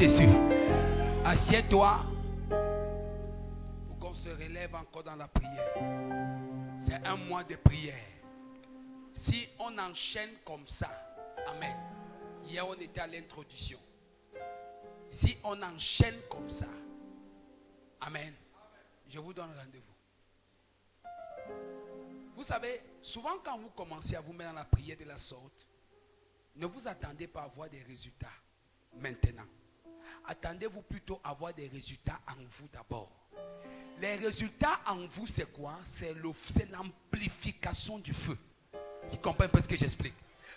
Jésus. Assieds-toi pour qu'on se relève encore dans la prière. C'est un mois de prière. Si on enchaîne comme ça, amen. Hier on était à l'introduction. Si on enchaîne comme ça, amen, je vous donne rendez-vous. Vous savez, souvent quand vous commencez à vous mettre dans la prière de la sorte, ne vous attendez pas à avoir des résultats maintenant. Attendez-vous plutôt à avoir des résultats en vous d'abord. Les résultats en vous, c'est quoi? C'est l'amplification du feu. Qui comprend un peu ce que j'explique.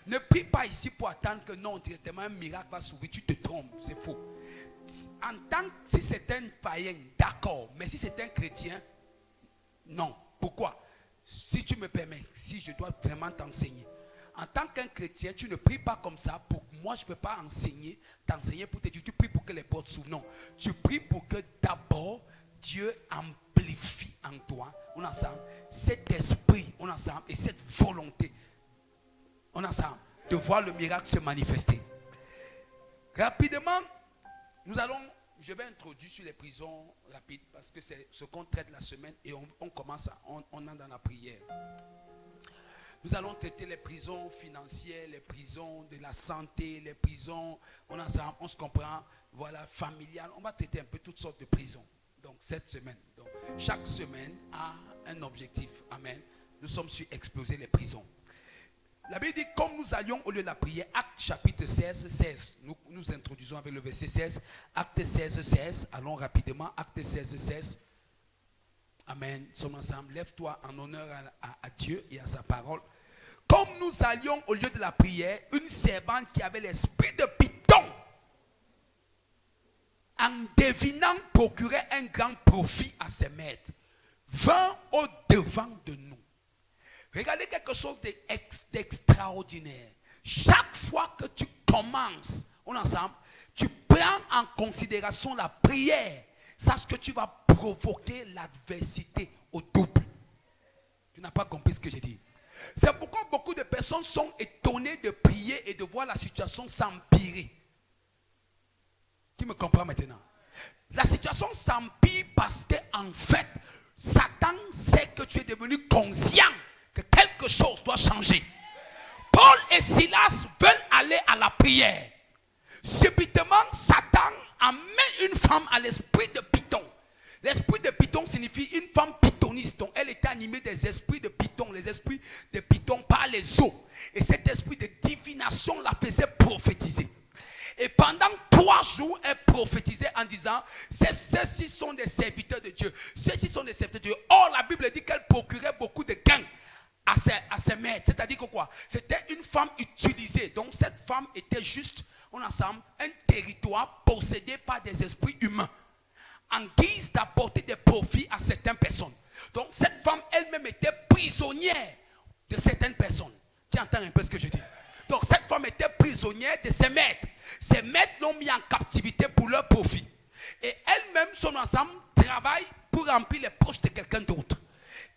Ne prie pas ici pour attendre que non, directement un miracle va s'ouvrir. Tu te trompes, c'est faux. En tant que si c'est un païen, d'accord. Mais si c'est un chrétien, non. Pourquoi? Si tu me permets, si je dois vraiment t'enseigner. En tant qu'un chrétien, tu ne pries pas comme ça. Pour moi, je ne peux pas t'enseigner pour te dire, tu pries pour que les portes s'ouvrent. Non. Tu pries pour que d'abord, Dieu amplifie en toi, on ensemble, cet esprit, on ensemble, et cette volonté, on ensemble, de voir le miracle se manifester. Rapidement, je vais introduire sur les prisons rapides, parce que c'est ce qu'on traite la semaine, et on commence, on est dans la prière. Nous allons traiter les prisons financières, les prisons de la santé, les prisons, on se comprend, voilà, familiales. On va traiter un peu toutes sortes de prisons. Donc, cette semaine. Donc, chaque semaine a un objectif. Amen. Nous sommes sur exploser les prisons. La Bible dit, comme nous allions au lieu de la prière, Actes chapitre 16, 16. Nous introduisons avec le verset 16. Actes 16, 16. Allons rapidement. Actes 16, 16. Amen. Nous sommes ensemble. Lève-toi en honneur à Dieu et à sa parole. Comme nous allions au lieu de la prière, une servante qui avait l'esprit de Python, en devinant procurer un grand profit à ses maîtres, vint au devant de nous. Regardez quelque chose d'extraordinaire. Chaque fois que tu commences, on ensemble, tu prends en considération la prière, sache que tu vas provoquer l'adversité au double. Tu n'as pas compris ce que j'ai dit. C'est pourquoi beaucoup de personnes sont étonnées de prier et de voir la situation s'empirer. Qui me comprend maintenant? La situation s'empire parce qu'en fait, Satan sait que tu es devenu conscient que quelque chose doit changer. Paul et Silas veulent aller à la prière. Subitement, Satan amène une femme à l'esprit de Python. L'esprit de Python signifie une femme pythoniste. Donc elle était animée des esprits de Python. Les esprits de Python par les eaux. Et cet esprit de divination la faisait prophétiser. Et pendant 3 jours, elle prophétisait en disant, ceux-ci sont des serviteurs de Dieu. Ceux-ci sont des serviteurs de Dieu. Or, la Bible dit qu'elle procurait beaucoup de gains à ses maîtres. C'est-à-dire que quoi? C'était une femme utilisée. Donc cette femme était juste, on ensemble, un territoire possédé par des esprits humains, en guise d'apporter des profits à certaines personnes. Donc cette femme elle-même était prisonnière de certaines personnes. Tu entends un peu ce que je dis? Donc cette femme était prisonnière de ses maîtres. Ses maîtres l'ont mis en captivité pour leur profit. Et elle-même, son ensemble, travaille pour remplir les poches de quelqu'un d'autre.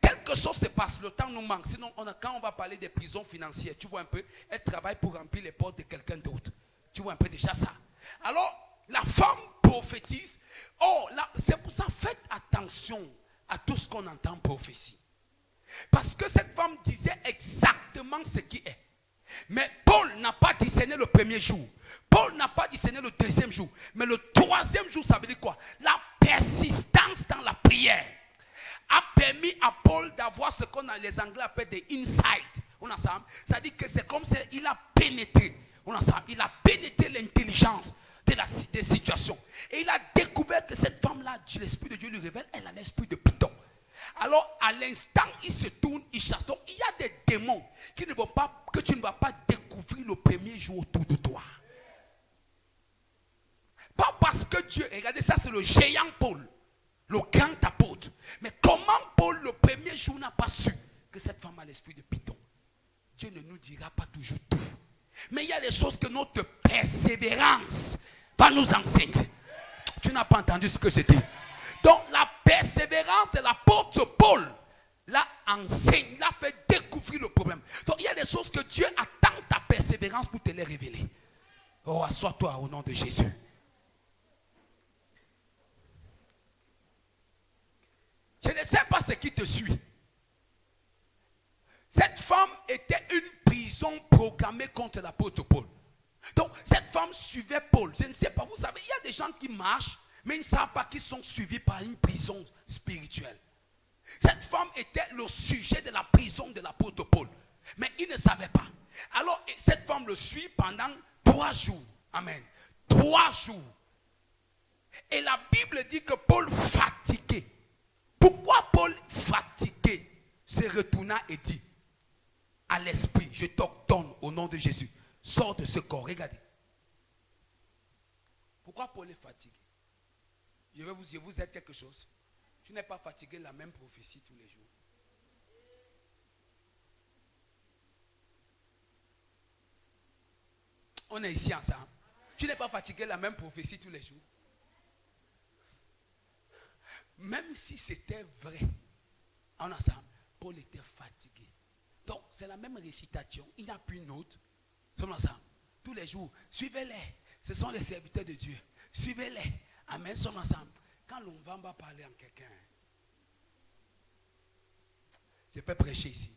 Quelque chose se passe, le temps nous manque. Sinon, quand on va parler des prisons financières, tu vois un peu, elle travaille pour remplir les portes de quelqu'un d'autre. Tu vois un peu déjà ça. Alors, la femme prophétise. Oh, là, c'est pour ça, faites attention à tout ce qu'on entend prophétie. Parce que cette femme disait exactement ce qui est. Mais Paul n'a pas discerné le premier jour. Paul n'a pas discerné le deuxième jour. Mais le 3e jour, ça veut dire quoi? La persistance dans la prière a permis à Paul d'avoir ce qu'on a les Anglais appellent des insights. On ensemble. Ça dit que c'est comme s'il a pénétré. On ensemble. Il a pénétré l'intelligence des situations. Et il a découvert que cette femme-là, l'esprit de Dieu lui révèle, elle a l'esprit de Python. Alors, à l'instant, il se tourne, il chasse. Donc, il y a des démons que tu ne vas pas découvrir le premier jour autour de toi. Pas parce que Dieu, regardez ça, c'est le géant Paul, le grand apôtre. Mais comment Paul, le premier jour, n'a pas su que cette femme a l'esprit de Python? Dieu ne nous dira pas toujours tout. Mais il y a des choses que notre persévérance va nous enseigner. Tu n'as pas entendu ce que je dis. Donc la persévérance de l'apôtre Paul l'a enseigne, l'a fait découvrir le problème. Donc il y a des choses que Dieu attend ta persévérance pour te les révéler. Oh, assois-toi au nom de Jésus. suis. Cette femme était une prison programmée contre l'apôtre Paul. Donc, cette femme suivait Paul. Je ne sais pas, vous savez, il y a des gens qui marchent, mais ils ne savent pas qu'ils sont suivis par une prison spirituelle. Cette femme était le sujet de la prison de l'apôtre Paul. Mais il ne savait pas. Alors, cette femme le suit pendant 3 jours. Amen. 3 jours. Et la Bible dit que Paul fatigué. Pourquoi Paul fatigué se retourna et dit à l'esprit, je t'ordonne au nom de Jésus, sors de ce corps. Regardez. Pourquoi Paul est fatigué? Je vais vous dire quelque chose. Tu n'es pas fatigué la même prophétie tous les jours. On est ici ensemble. Tu n'es pas fatigué la même prophétie tous les jours. Même si c'était vrai, en ensemble, Paul était fatigué. Donc, c'est la même récitation. Il n'y a plus une autre. Sommes ensemble. Tous les jours, suivez-les. Ce sont les serviteurs de Dieu. Suivez-les. Amen. Sommes ensemble. Quand l'on va parler en quelqu'un, je peux prêcher ici.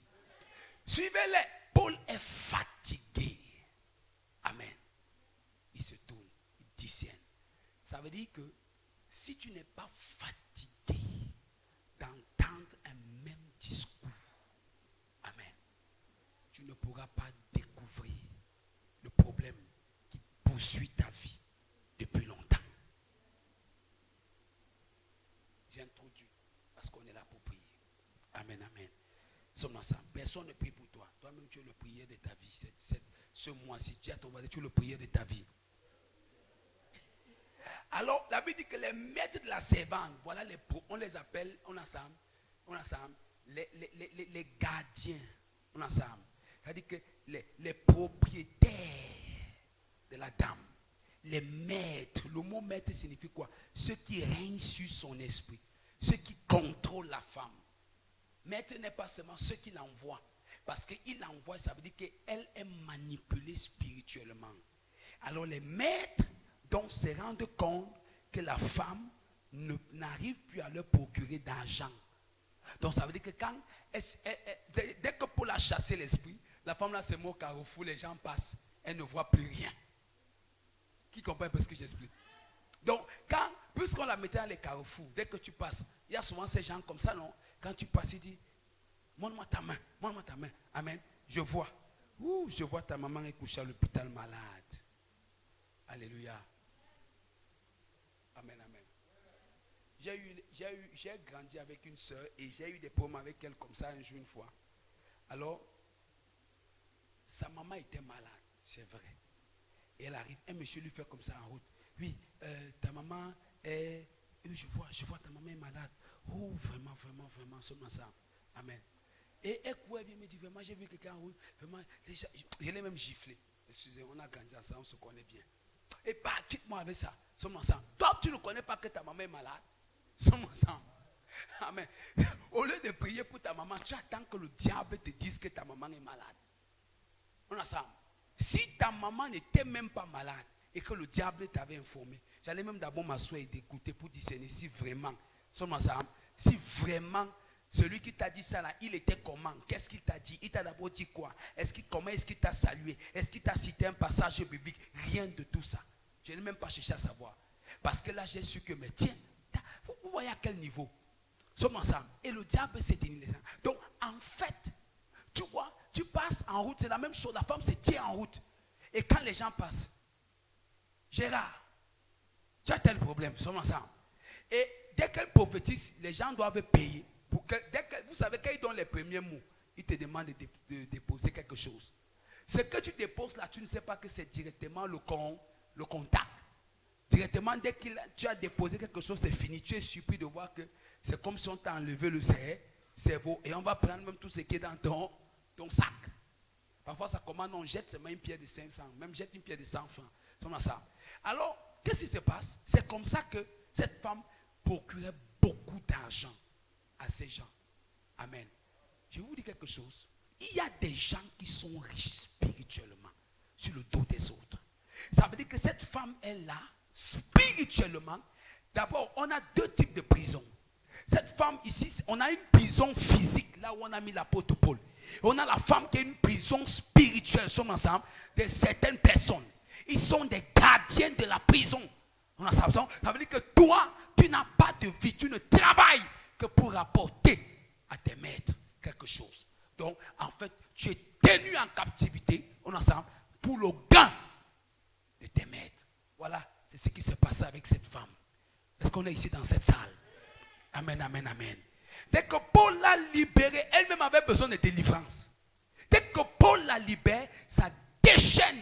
Suivez-les. Paul est fatigué. Amen. Il se tourne, il discerne. Ça veut dire que si tu n'es pas fatigué d'entendre un même discours, amen, tu ne pourras pas découvrir le problème qui poursuit ta vie depuis longtemps. J'ai introduit parce qu'on est là pour prier. Amen, amen. Sommes ensemble. Personne ne prie pour toi. Toi-même, tu es le prière de ta vie. Ce mois-ci, tu es le prière de ta vie. Alors, la Bible dit que les maîtres de la servante, voilà, on les appelle, on ensemble, les gardiens, on ensemble. C'est-à-dire que les propriétaires de la dame, les maîtres, le mot maître signifie quoi? Ceux qui règnent sur son esprit, ceux qui contrôlent la femme. Maître n'est pas seulement ceux qui l'envoient, parce qu'il l'envoie, ça veut dire qu'elle est manipulée spirituellement. Alors les maîtres donc se rendent compte que la femme n'arrive plus à leur procurer d'argent. Donc ça veut dire que dès que Paul a chassé l'esprit, la femme là se met au carrefour, les gens passent, elle ne voit plus rien. Qui comprend un peu ce que j'explique? Donc puisqu'on la mettait dans les carrefours, dès que tu passes, il y a souvent ces gens comme ça, non? Quand tu passes, il dit, montre-moi ta main, montre-moi ta main. Amen. Je vois. Je vois ta maman est couchée à l'hôpital malade. Alléluia. Amen, amen. J'ai grandi avec une soeur et j'ai eu des problèmes avec elle comme ça un jour, une fois. Alors, sa maman était malade, c'est vrai. Et elle arrive, un monsieur lui fait comme ça en route. Oui, ta maman est... Je vois ta maman est malade. Oh, vraiment, vraiment, vraiment, seulement ça. Amen. Et elle me dit, vraiment, j'ai vu quelqu'un en route. Vraiment, déjà, je l'ai même giflé. Excusez-moi, on a grandi ensemble, on se connaît bien. Et bah, quitte-moi avec ça. Sommes ensemble. Toi, tu ne connais pas que ta maman est malade. Sommes ensemble. Amen. Au lieu de prier pour ta maman, tu attends que le diable te dise que ta maman est malade. On est ensemble. Si ta maman n'était même pas malade et que le diable t'avait informé, j'allais même d'abord m'asseoir et d'écouter pour discerner si vraiment, sommes ensemble, si vraiment celui qui t'a dit ça là, il était comment? Qu'est-ce qu'il t'a dit? Il t'a d'abord dit quoi? Comment est-ce qu'il t'a salué? Est-ce qu'il t'a cité un passage biblique? Rien de tout ça. Je n'ai même pas cherché à savoir. Parce que là, j'ai su que, mais tiens, vous voyez à quel niveau? Sommes ensemble. Et le diable s'est dénié. Donc, en fait, tu vois, tu passes en route, c'est la même chose. La femme se tient en route. Et quand les gens passent, Gérard, tu as tel problème, sommes ensemble. Et dès qu'elle prophétise, les gens doivent payer. Vous savez, quand ils donnent les premiers mots, ils te demandent de déposer quelque chose. Ce que tu déposes là, tu ne sais pas que c'est directement le contact. Directement, dès que tu as déposé quelque chose, c'est fini. Tu es surpris de voir que c'est comme si on t'a enlevé le cerveau et on va prendre même tout ce qui est dans ton sac. Parfois, ça commande, on jette seulement une pierre de 500, même jette une pierre de 100 francs. Alors, qu'est-ce qui se passe? C'est comme ça que cette femme procurait beaucoup d'argent à ces gens. Amen. Je vais vous dire quelque chose. Il y a des gens qui sont riches spirituellement sur le dos des autres. Ça veut dire que cette femme est là, spirituellement. D'abord, on a deux types de prisons. Cette femme ici, on a une prison physique, là où on a mis l'apôtre Paul. Et on a la femme qui a une prison spirituelle, sommes ensemble, de certaines personnes. Ils sont des gardiens de la prison. Ça veut dire que toi, tu n'as pas de vie, tu ne travailles que pour apporter à tes maîtres quelque chose. Donc, en fait, tu es tenu en captivité, on ensemble, pour le gain de tes maîtres. Voilà, c'est ce qui s'est passé avec cette femme. Est-ce qu'on est ici dans cette salle? Amen, amen, amen. Dès que Paul l'a libérée, elle-même avait besoin de délivrance. Dès que Paul la libère, ça déchaîne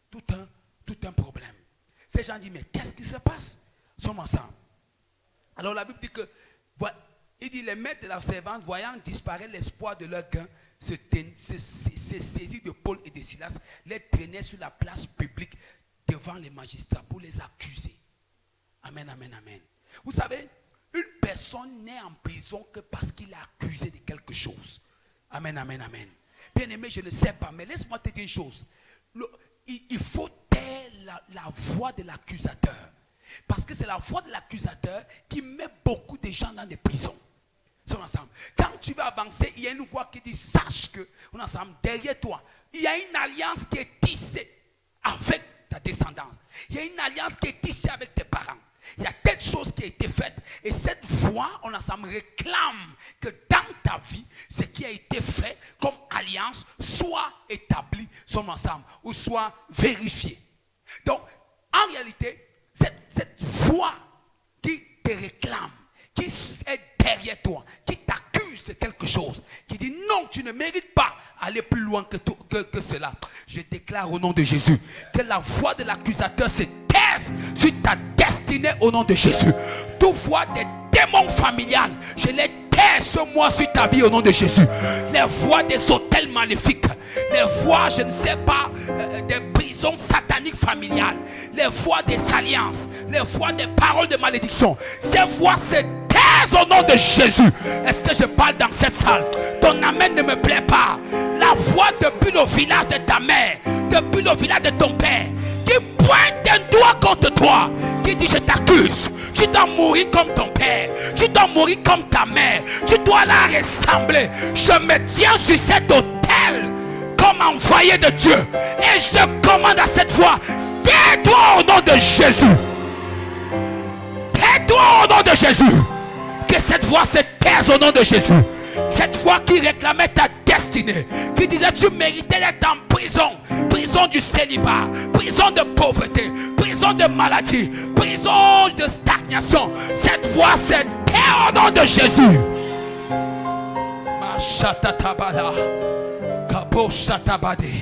tout un problème. Ces gens disent, mais qu'est-ce qui se passe? Ils sont ensemble. Alors la Bible dit que, il dit, les maîtres de la servante, voyant disparaître l'espoir de leur gain, se saisirent de Paul et de Silas, les traînaient sur la place publique devant les magistrats pour les accuser. Amen, amen, amen. Vous savez, une personne n'est en prison que parce qu'il est accusé de quelque chose. Amen, amen, amen. Bien aimé, je ne sais pas, mais laisse-moi te dire une chose. Il faut taire la voix de l'accusateur. Parce que c'est la voix de l'accusateur qui met beaucoup de gens dans des prisons. Ensemble. Quand tu vas avancer, il y a une voix qui dit, sache que, on est ensemble, derrière toi, il y a une alliance qui est tissée avec ta descendance. Il y a une alliance qui est tissée avec tes parents. Il y a telle chose qui a été faite. Et cette voix, on ensemble, réclame que dans ta vie, ce qui a été fait comme alliance soit établi, somme ensemble, ou soit vérifié. Donc, en réalité, cette voix qui te réclame, qui est derrière toi, qui t'accuse de quelque chose, qui dit non, tu ne mérites pas aller plus loin que cela. Je déclare au nom de Jésus que la voix de l'accusateur se taise sur ta destinée au nom de Jésus. Toute voix des démons familiales, je les taise ce mois sur ta vie au nom de Jésus. Les voix des hôtels maléfiques, les voix, je ne sais pas, des prisons sataniques familiales, les voix des alliances, les voix des paroles de malédiction, ces voix se taisent au nom de Jésus. Est-ce que je parle dans cette salle? Ton amen ne me plaît pas. La voix depuis le village de ta mère, depuis le village de ton père, qui pointe un doigt contre toi, qui dit je t'accuse, tu dois mourir comme ton père, tu dois mourir comme ta mère, tu dois la ressembler. Je me tiens sur cet autel comme envoyé de Dieu et je commande à cette voix, tais-toi au nom de Jésus. Tais-toi au nom de Jésus. Que cette voix se taise au nom de Jésus. Cette voix qui réclamait ta destinée, qui disait tu méritais d'être en prison, prison du célibat, prison de pauvreté, prison de maladie, prison de stagnation. Cette voix se tait au nom de Jésus. Machatatabala, kaboshatabade,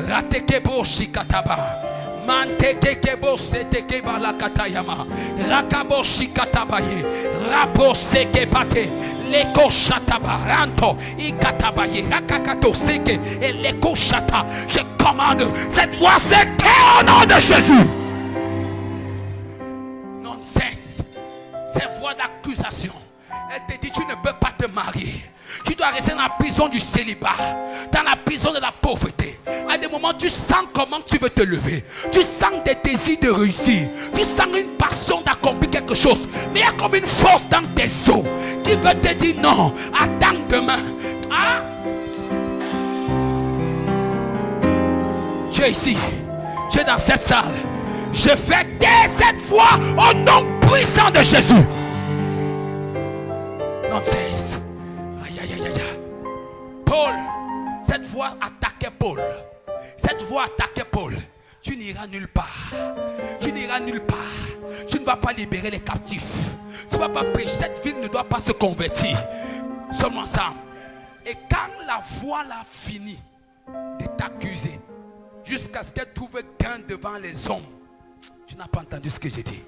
ratekeboshikataba. Manteke kebo seteke balakatayama rakaboshi katabaye rabose kebate leko shataba ranto ikatabaye rakakato seke et leko shata. Je commande cette voix se tait au nom de Jésus. Nonsense. Cette voix d'accusation, elle te dit tu ne peux pas te marier. Tu dois rester dans la prison du célibat, dans la prison de la pauvreté. À des moments, tu sens comment tu veux te lever. Tu sens des désirs de réussir. Tu sens une passion d'accomplir quelque chose. Mais il y a comme une force dans tes os qui veut te dire non, attends demain. Ah? Tu es ici. Tu es dans cette salle. Je fais taire cette voix au nom puissant de Jésus. Nonsense. Paul, cette voix attaquait Paul. Cette voix attaquait Paul. Tu n'iras nulle part. Tu n'iras nulle part. Tu ne vas pas libérer les captifs. Tu ne vas pas prêcher. Cette ville ne doit pas se convertir. Sommes ensemble. Et quand la voix l'a fini de t'accuser, jusqu'à ce qu'elle trouve gain devant les hommes, tu n'as pas entendu ce que j'ai dit.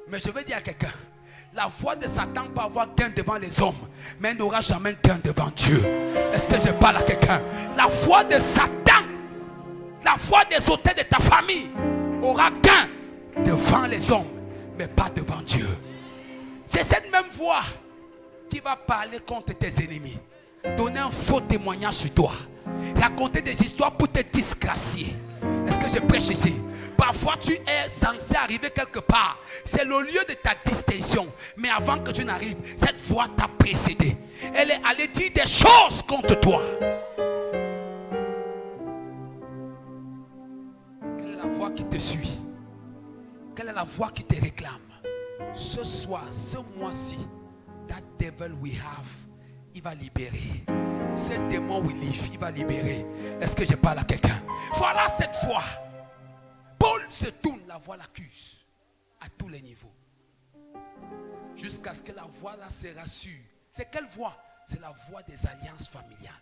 Mais je veux dire à quelqu'un, la voix de Satan peut avoir gain devant les hommes, mais elle n'aura jamais gain devant Dieu. Est-ce que je parle à quelqu'un? La voix de Satan, la voix des auteurs de ta famille aura gain devant les hommes, mais pas devant Dieu. C'est cette même voix qui va parler contre tes ennemis, donner un faux témoignage sur toi, raconter des histoires pour te disgracier. Est-ce que je prêche ici? parfois tu es censé arriver quelque part. C'est le lieu de ta distinction. Mais avant que tu n'arrives, cette voix t'a précédé. Elle est allée dire des choses contre toi. Quelle est la voix qui te suit? Quelle est la voix qui te réclame? Ce soir, ce mois-ci, that devil we have, il va libérer. Ce démon we live, il va libérer. Est-ce que je parle à quelqu'un? Voilà cette voix. Paul se tourne, la voix l'accuse à tous les niveaux. Jusqu'à ce que la voix là se rassure. C'est quelle voix? C'est la voix des alliances familiales.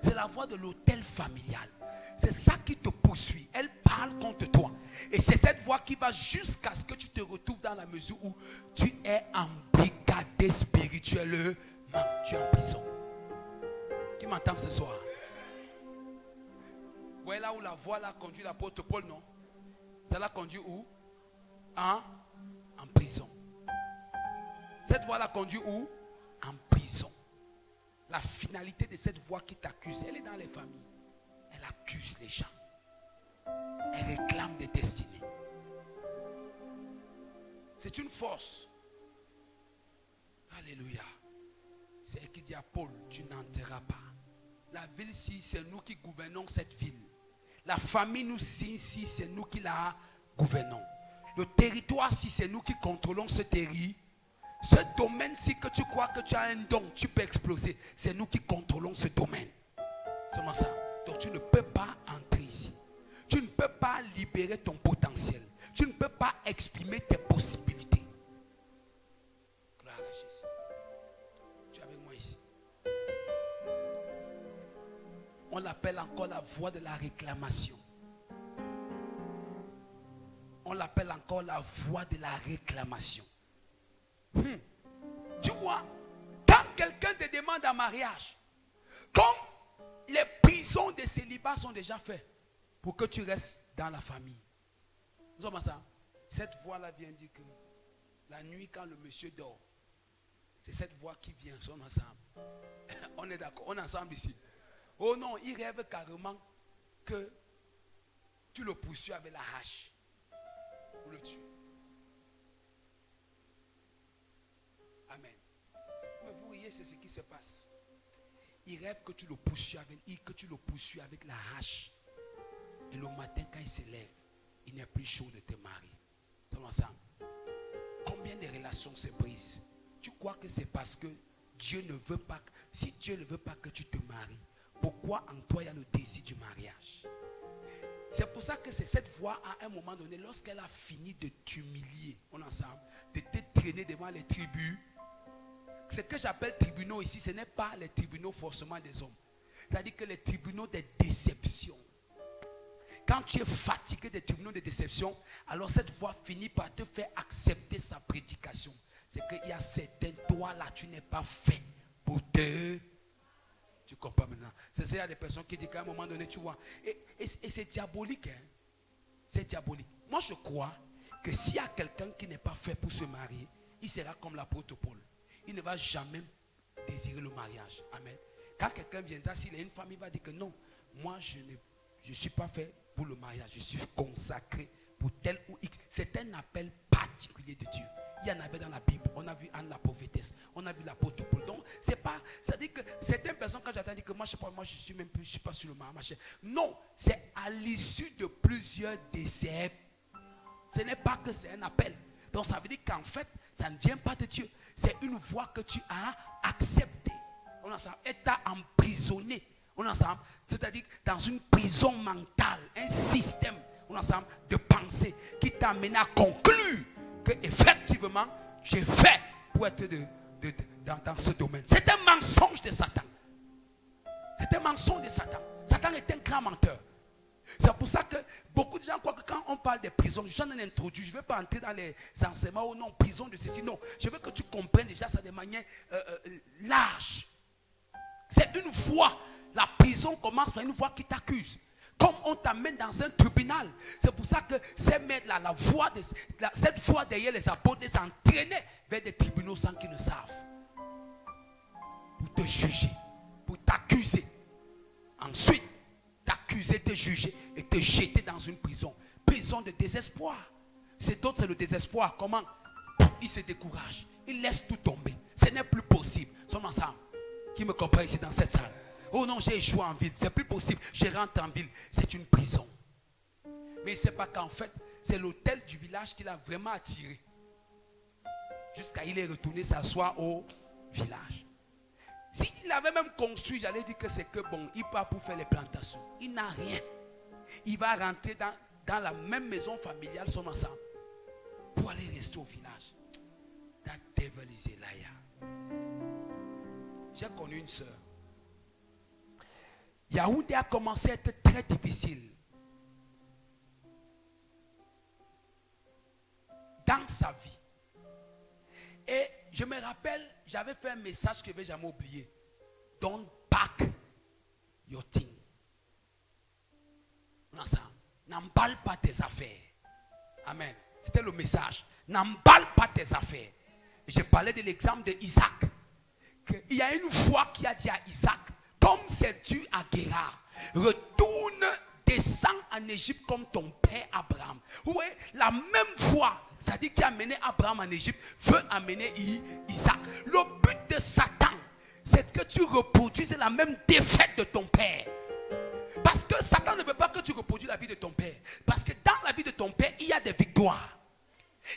C'est la voix de l'autel familial. C'est ça qui te poursuit. Elle parle contre toi. Et c'est cette voix qui va jusqu'à ce que tu te retrouves dans la mesure où tu es embrigadé spirituellement. Tu es en prison. Qui m'entend ce soir? Vous voyez là où la voix là conduit l'apôtre Paul, non? Ça l'a conduit où? En prison. Cette voix l'a conduit où? En prison. La finalité de cette voix qui t'accuse, elle est dans les familles. Elle accuse les gens. Elle réclame des destinées. C'est une force. Alléluia. C'est elle qui dit à Paul, tu n'entreras pas. La ville-ci, c'est nous qui gouvernons cette ville. La famille, nous, ici, c'est nous qui la gouvernons. Le territoire, si c'est nous qui contrôlons ce territoire. Ce domaine-ci que tu crois que tu as un don, tu peux exploser. C'est nous qui contrôlons ce domaine. C'est moi ça. Donc tu ne peux pas entrer ici. Tu ne peux pas libérer ton potentiel. Tu ne peux pas exprimer tes possibilités. Gloire à Jésus. Tu es avec moi ici. On l'appelle encore la voix de la réclamation. On l'appelle encore la voix de la réclamation. Tu vois, quand quelqu'un te demande un mariage, comme les prisons de célibat sont déjà faites pour que tu restes dans la famille. Nous sommes ça. Cette voix-là vient dire que la nuit, quand le monsieur dort, c'est cette voix qui vient. Nous sommes ensemble. On est d'accord, on est ensemble ici. Oh non, il rêve carrément que tu le poursuis avec la hache pour le tuer. Amen. Mais vous voyez, c'est ce qui se passe. Il rêve que tu le poursuis avec la hache. Et le matin, quand il se lève, il n'est plus chaud de te marier. C'est ensemble. Combien de relations se brisent? Tu crois que c'est parce que Dieu ne veut pas. Si Dieu ne veut pas que tu te maries, pourquoi en toi il y a le désir du mariage? C'est pour ça que c'est cette voix à un moment donné, lorsqu'elle a fini de t'humilier, on est ensemble, de te traîner devant les tribus. Ce que j'appelle tribunaux ici, ce n'est pas les tribunaux forcément des hommes. C'est-à-dire que les tribunaux des déceptions. Quand tu es fatigué des tribunaux de déception, alors cette voix finit par te faire accepter sa prédication. C'est qu'il y a certains, toi là, tu n'es pas fait pour te... Tu comprends maintenant? C'est ça, il y a des personnes qui disent qu'à un moment donné, tu vois. Et c'est diabolique. Hein? C'est diabolique. Moi, je crois que s'il y a quelqu'un qui n'est pas fait pour se marier, il sera comme l'apôtre Paul. Il ne va jamais désirer le mariage. Amen. Quand quelqu'un viendra, s'il a une femme, il va dire que non, moi je ne suis pas fait pour le mariage. Je suis consacré pour tel ou X. C'est un appel particulier de Dieu. Il y en avait dans la Bible. On a vu Anne la prophétesse. On a vu l'apôtre Paul. Donc, c'est pas. Ça dit que certaines personnes, quand j'attends, disent que moi, je sais pas, moi, je suis pas sur le mariage. Non, c'est à l'issue de plusieurs décès. Ce n'est pas que c'est un appel. Donc, ça veut dire qu'en fait, ça ne vient pas de Dieu. C'est une voie que tu as acceptée. On a ensemble. Et t'a emprisonné. On a ensemble. C'est-à-dire dans une prison mentale, un système, on a ensemble, de pensée qui t'a amené à conclure que effectivement, j'ai fait pour être dans ce domaine. C'est un mensonge de Satan. C'est un mensonge de Satan. Satan est un grand menteur. C'est pour ça que beaucoup de gens croient que quand on parle des prisons, j'en ai introduit, je ne vais pas entrer dans les enseignements ou non, prison de ceci, non. Je veux que tu comprennes déjà ça de manière large. C'est une voix. La prison commence par une voix qui t'accuse. Comme on t'amène dans un tribunal. C'est pour ça que ces maîtres-là, cette voix derrière les apôtres, les entraînaient vers des tribunaux sans qu'ils ne savent. Pour te juger, pour t'accuser. Ensuite, t'accuser, te juger et te jeter dans une prison. prison de désespoir. C'est d'autres, c'est le désespoir. Comment? Ils se découragent. Ils laissent tout tomber. Ce n'est plus possible. Sommes ensemble. Qui me comprend ici dans cette salle? Oh non, j'ai échoué en ville. C'est plus possible. Je rentre en ville. C'est une prison. Mais il ne sait pas qu'en fait, c'est l'hôtel du village qui l'a vraiment attiré. Jusqu'à il est retourné s'asseoir au village. S'il avait même construit, j'allais dire que c'est que bon, il part pour faire les plantations. Il n'a rien. Il va rentrer dans la même maison familiale, son ensemble, pour aller rester au village. That devil is a liar. J'ai connu une soeur. Yaoundé a commencé à être très difficile dans sa vie. Et je me rappelle, j'avais fait un message que je ne vais jamais oublier. Don't pack your thing. N'emballe pas tes affaires. Amen. C'était le message. N'emballe pas tes affaires. Et je parlais de l'exemple d'Isaac. Il y a une fois qui a dit à Isaac, comme c'est dû à Guérard, retourne, descends en Égypte comme ton père Abraham. Oui, la même foi, c'est-à-dire qui a amené Abraham en Égypte, veut amener Isaac. Le but de Satan, c'est que tu reproduises la même défaite de ton père. Parce que Satan ne veut pas que tu reproduises la vie de ton père. Parce que dans la vie de ton père, il y a des victoires.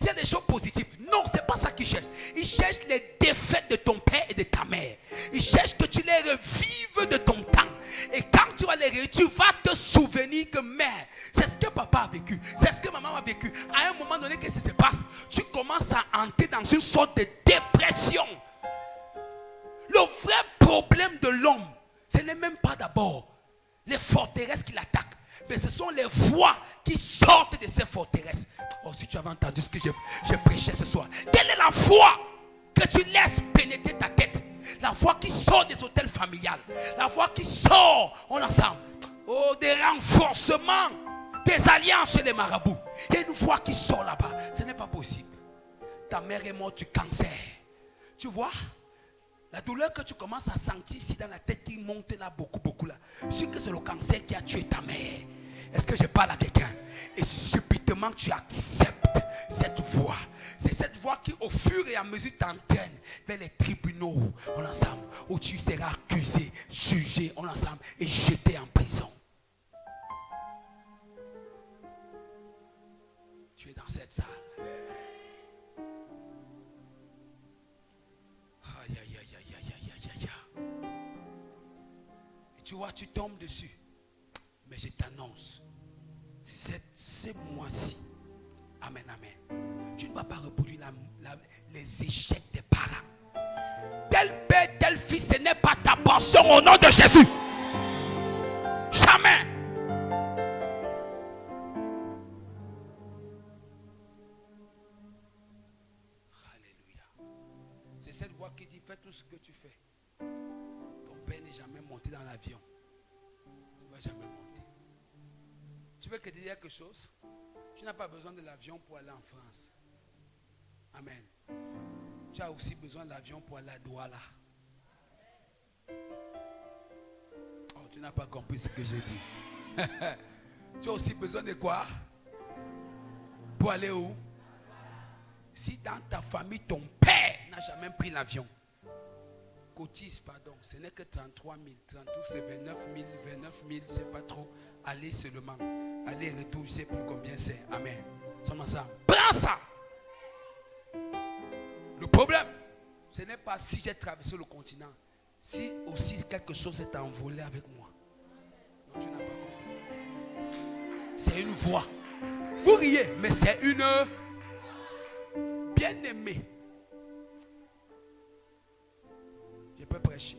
Il y a des choses positives. Non, ce n'est pas ça qu'il cherche. Il cherche les défaites de ton père et de ta mère. Il cherche que tu les revives de ton temps. Et quand tu vas les revivre, tu vas te souvenir que mère, c'est ce que papa a vécu. C'est ce que maman a vécu. À un moment donné, qu'est-ce qui se passe? Tu commences à entrer dans une sorte de dépression. Le vrai problème de l'homme, ce n'est même pas d'abord les forteresses qui l'attaquent. Mais ce sont les voix qui sortent de ces forteresses. Oh, si tu avais entendu ce que je prêchais ce soir. Quelle est la voix que tu laisses pénétrer ta tête? La voix qui sort des hôtels familiales. La voix qui sort, on ensemble. Oh, des renforcements, des alliances chez les marabouts. Il y a une voix qui sort là-bas. Ce n'est pas possible. Ta mère est morte du cancer. Tu vois? La douleur que tu commences à sentir ici dans la tête qui monte là, beaucoup là. C'est que c'est le cancer qui a tué ta mère. Est-ce que je parle à quelqu'un? Et subitement tu acceptes cette voix. C'est cette voix qui au fur et à mesure t'entraîne vers les tribunaux, on ensemble, où tu seras accusé, jugé, on ensemble, et jeté en prison. Tu es dans cette salle. Aïe, aïe, aïe, aïe, aïe, aïe, aïe, aïe. Et tu vois, tu tombes dessus. Mais je t'annonce, ce mois-ci, amen, amen, tu ne vas pas reproduire les échecs des parents. Tel père, tel fils, ce n'est pas ta portion au nom de Jésus. Jamais. Alléluia. C'est cette voix qui dit, fais tout ce que tu fais. Ton père n'est jamais monté dans l'avion. Tu ne vas jamais monter. Tu veux que je te dise quelque chose? Tu n'as pas besoin de l'avion pour aller en France. Amen. Tu as aussi besoin de l'avion pour aller à Douala. Oh, tu n'as pas compris ce que j'ai dit. Tu as aussi besoin de quoi? Pour aller où? Si dans ta famille, ton père n'a jamais pris l'avion, cotise, pardon, ce n'est que 33 000. 32, c'est 29 000. 29 000, c'est pas trop. Aller seulement. Aller retour, je ne sais plus combien c'est. Amen. Sommes ensemble. Prends ça. Le problème, ce n'est pas si j'ai traversé le continent. Si aussi quelque chose est envolé avec moi. Non, tu n'as pas compris. C'est une voix. Vous riez, mais c'est une bien-aimée. Je peux prêcher.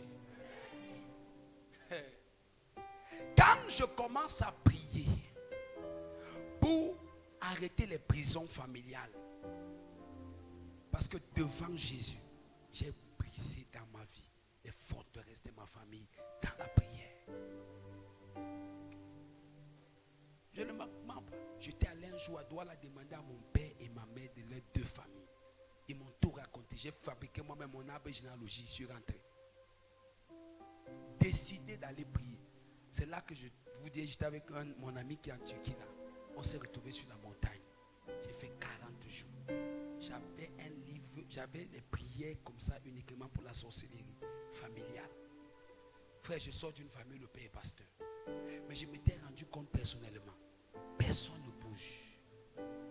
Quand je commence à prier pour arrêter les prisons familiales, parce que devant Jésus, j'ai brisé dans ma vie les forteresses de ma famille dans la prière. Je ne m'en pas. J'étais allé un jour à Douala demander à mon père et ma mère de leurs deux familles. Ils m'ont tout raconté. J'ai fabriqué moi-même mon arbre généalogie. Je suis rentré. Décidé d'aller prier. C'est là que je vous dis, j'étais avec mon ami qui est en Turquie là. on s'est retrouvé sur la montagne. J'ai fait 40 jours. J'avais un livre, j'avais des prières comme ça uniquement pour la sorcellerie familiale. Frère, je sors d'une famille, le père est pasteur. Mais je m'étais rendu compte personnellement, personne ne bouge.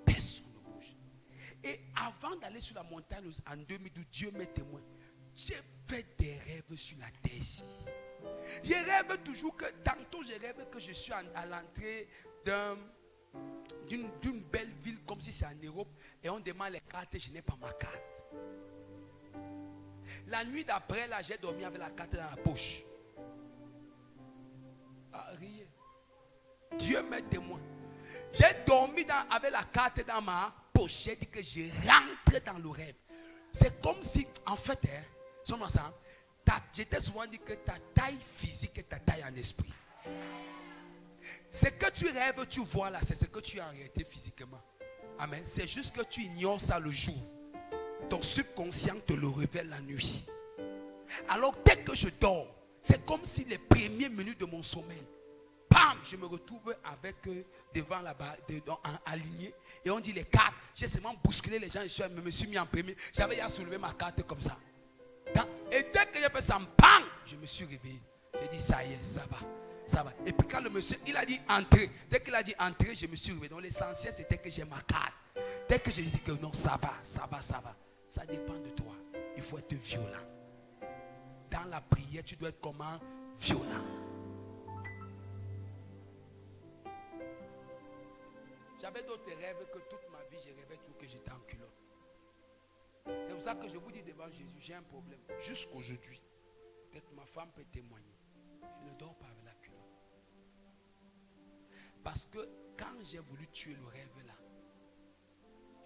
Personne ne bouge. Et avant d'aller sur la montagne en 2012, Dieu m'est témoin. J'ai fait des rêves sur la terre ici. Je rêve toujours que, tantôt je rêve que je suis à l'entrée d'une belle ville comme si c'est en Europe et on demande les cartes et je n'ai pas ma carte. La nuit d'après, là, j'ai dormi avec la carte dans la poche. Ah, riez. Dieu m'est témoin. J'ai dormi avec la carte dans ma poche. J'ai dit que je rentre dans le rêve. C'est comme si, en fait, j'étais souvent dit que ta taille physique est ta taille en esprit. Ce que tu rêves, tu vois là, c'est ce que tu as en réalité physiquement. Amen. C'est juste que tu ignores ça le jour. Ton subconscient te le révèle la nuit. Alors dès que je dors, c'est comme si les premières minutes de mon sommeil, bam, je me retrouve avec devant là-bas, aligné. Et on dit les cartes. J'ai seulement bousculé les gens. Je me suis mis en premier. J'avais à soulever ma carte comme ça. Et dès que j'ai fait ça, bam, je me suis réveillé. J'ai dit ça y est, ça va. Ça va. Et puis quand le monsieur, il a dit entrer. Dès qu'il a dit entrer, je me suis réveillé. Donc l'essentiel c'était que j'ai ma carte. Dès que j'ai dit que non, ça va, ça va, ça va. Ça dépend de toi. Il faut être violent. Dans la prière, tu dois être comment? Violent. J'avais d'autres rêves que toute ma vie, je rêvais toujours que j'étais en culotte. C'est pour ça que je vous dis devant Jésus, j'ai un problème. Jusqu'aujourd'hui, peut-être ma femme peut témoigner. Je ne dors pas avec la culotte. Parce que quand j'ai voulu tuer le rêve là,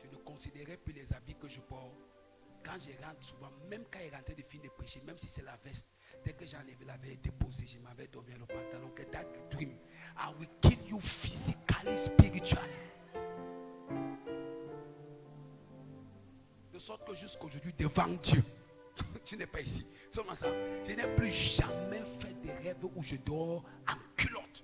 je ne considérais plus les habits que je porte. Quand je rentre souvent, même quand il rentrait de finir de prêcher, même si c'est la veste, dès que j'enlevais la veste déposée, je m'avais dormi le pantalon. Que that dream, I will kill you physically, spiritually. De sorte que jusqu'aujourd'hui, devant Dieu, tu n'es pas ici. Seulement ça, je n'ai plus jamais fait des rêves où je dors en culotte.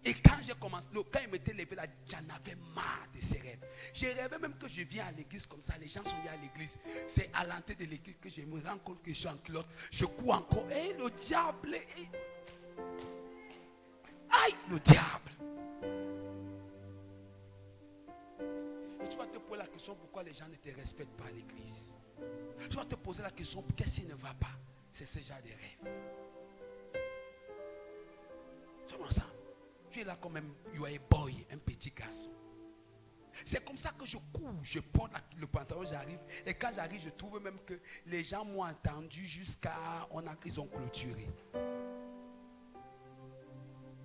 Et quand j'ai commencé, quand il m'était levé là, j'en avais marre de ces rêves. Je rêvais même que je viens à l'église comme ça, les gens sont venus à l'église. C'est à l'entrée de l'église que je me rends compte que je suis en culotte. Je cours encore. Et le diable. Aïe, le diable. Et tu vas te poser la question pourquoi les gens ne te respectent pas à l'église. Tu vas te poser la question qu'est-ce qui ne va pas. C'est ce genre de rêve. C'est comme ça. Tu es là comme you are a boy, un petit garçon. C'est comme ça que je cours, je porte le pantalon, j'arrive. Et quand j'arrive, je trouve même que les gens m'ont entendu jusqu'à ils ont clôturé.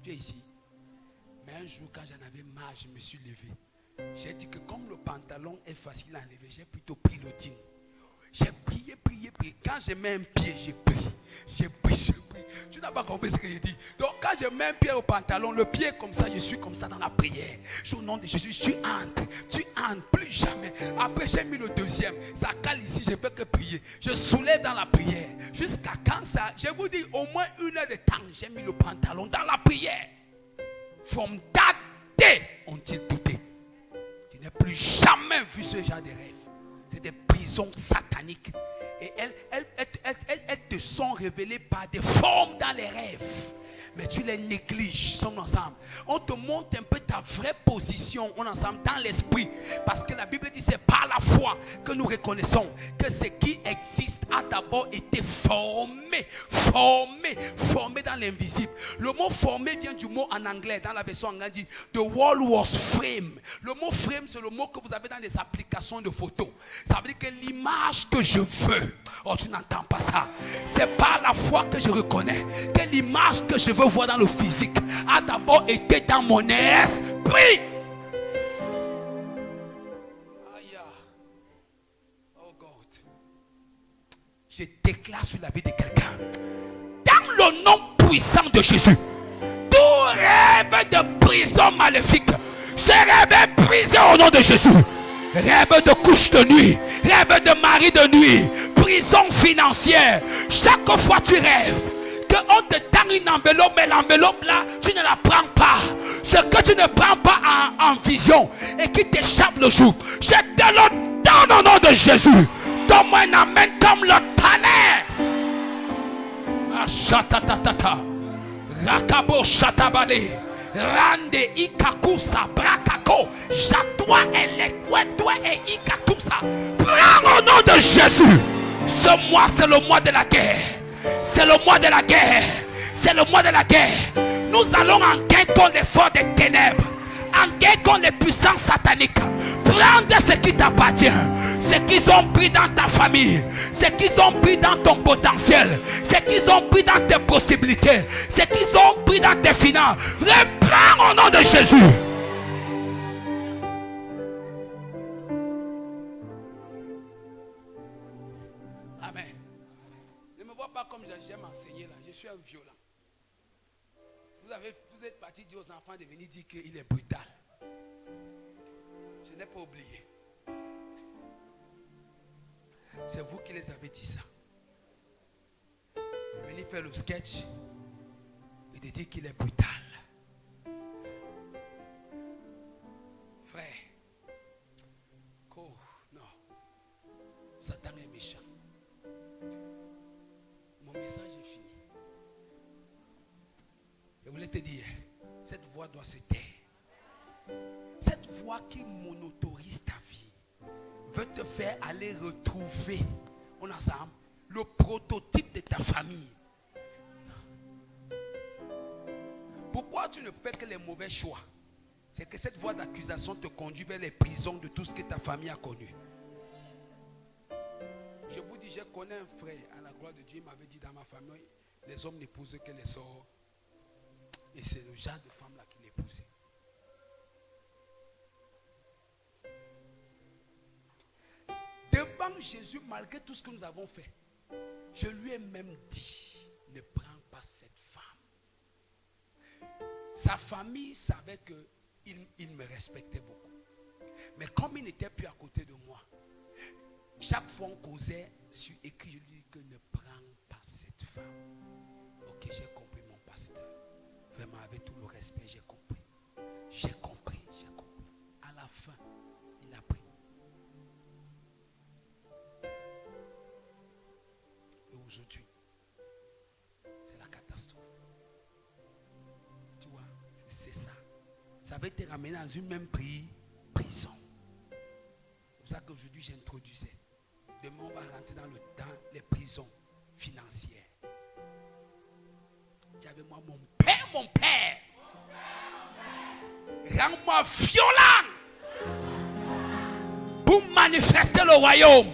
Tu es ici. Mais un jour, quand j'en avais marre, je me suis levé. J'ai dit que comme le pantalon est facile à enlever, j'ai plutôt pris le jean. J'ai prié. Quand je mets un pied, j'ai pris. Tu n'as pas compris ce que j'ai dit. Donc quand je mets un pied au pantalon, le pied est comme ça, je suis comme ça dans la prière. Au nom de Jésus, tu entres, plus jamais. Après j'ai mis le deuxième, ça cale ici, je ne peux que prier. Je soulève dans la prière. Jusqu'à quand ça, je vous dis au moins 1 heure de temps, j'ai mis le pantalon dans la prière. From that day, until today. Je n'ai plus jamais vu ce genre de rêve. C'est des prisons sataniques. Et elles te sont révélées par des formes dans les rêves. Mais tu les négliges, sommes ensemble. On te montre un peu ta vraie position, on ensemble dans l'esprit. Parce que la Bible dit c'est par la foi que nous reconnaissons que ce qui existe a d'abord été formé dans l'invisible. Le mot formé vient du mot en anglais, dans la version anglaise dit the world was framed. Le mot frame c'est le mot que vous avez dans les applications de photos. Ça veut dire que l'image que je veux, oh tu n'entends pas ça. C'est par la foi que je reconnais que l'image que je veux voir dans le physique a d'abord été dans mon esprit. Aïe. Oh God. Je déclare sur la vie de quelqu'un, dans le nom puissant de Jésus, tout rêve de prison maléfique se révèle brisé au nom de Jésus. Rêve de couche de nuit, rêve de mari de nuit, prison financière. Chaque fois tu rêves qu'on te donne une enveloppe, mais l'enveloppe là, tu ne la prends pas. ce que tu ne prends pas en vision et qui t'échappe le jour, je te le donne au nom de Jésus. Donne-moi un amen comme le tonnerre. Chatatata, Rakabo Chatabale, Rande Ikakusa, Brakako, Jatoua Elekwe, et Ikakusa. Prends au nom de Jésus. Ce mois, c'est le mois de la guerre. C'est le mois de la guerre. C'est le mois de la guerre. Nous allons en guerre contre les forces des ténèbres, en guerre contre les puissances sataniques. Prends ce qui t'appartient, ce qu'ils ont pris dans ta famille, ce qu'ils ont pris dans ton potentiel, ce qu'ils ont pris dans tes possibilités, ce qu'ils ont pris dans tes finances. Reprends au nom de Jésus. Amen. Ne me vois pas comme j'aime enseigner là. Je suis un violent. Vous êtes parti dire aux enfants de venir dire qu'il est brutal. Je n'ai pas oublié. C'est vous qui les avez dit ça. De venir faire le sketch et de dire qu'il est brutal. Frère, non. Satan est méchant. Mon message est fini. Je voulais te dire, cette voix doit se taire. Cette voix qui monotorise ta vie veut te faire aller retrouver, on a ça, le prototype de ta famille. Pourquoi tu ne fais que les mauvais choix? C'est que cette voix d'accusation te conduit vers les prisons de tout ce que ta famille a connu. Je vous dis, je connais un frère, à la gloire de Dieu, il m'avait dit dans ma famille, les hommes n'épousent que les sœurs. Et c'est le genre de femme là qu'il épousait. Devant Jésus, malgré tout ce que nous avons fait, je lui ai même dit, ne prends pas cette femme. Sa famille savait qu'il me respectait beaucoup. Mais comme il n'était plus à côté de moi, chaque fois on causait sur écrit, je lui dis que ne prends pas cette femme. Ok, j'ai compris mon pasteur. Vraiment, avec tout le respect, j'ai compris. J'ai compris. À la fin, il a pris. Et aujourd'hui, c'est la catastrophe. Tu vois, c'est ça. Ça va te ramener dans une même prison. C'est pour ça qu'aujourd'hui, j'introduisais. Demain, on va rentrer dans les prisons financières. J'avais moi mon père. Rends-moi violent pour manifester le royaume.